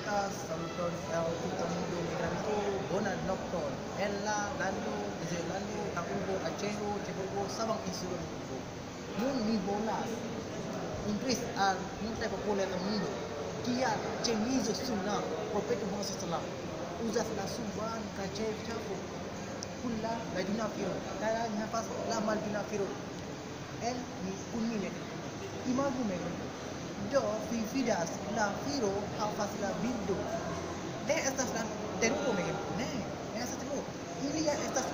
podcast saluton tutto mundo migranto bona nokton ella lando zelando takubo acero cebogo sabang isulun kubo mun mi bolas Inggris al mulai populer del mundo kia chemizo sunna profeta Muhammad sallallahu uzas la suban kachef chapo kulla badina firo kala nafas la mal bina firo el mi kunmine imagu mego do fi fidas la firo hafas la bindo ne estas la teruko mego ne estas teruko ili ya estas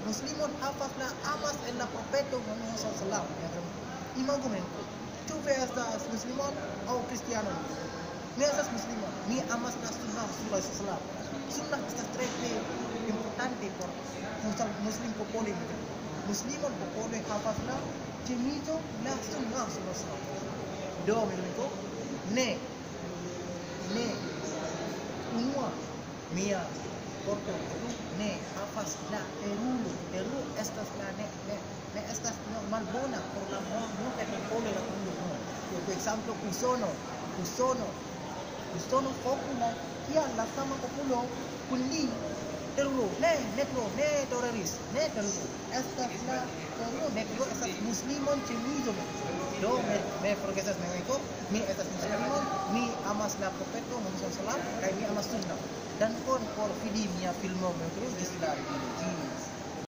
muslimon hafas la amas en la profeta Muhammad sallallahu imagu mego tu estas muslimon au cristiano ni estas muslimon ni amas la sunnah sunnah estas tre importante por muslim popolo muslimon popolo havas la temizo la sunnah do menko ne unua mia porto ne havas la teru estas la ne estas malbona por la multe popolo la mundo por ejemplo Usono popular kia la sama populo kundi teruro ne teroris estas la teruro estas muslimon chemizo do me forgesas menko mi estas muslimon mi amas la profeto Muhammad sallallahu kai mi amas sunnah dan por fidi mia filmo menko gislar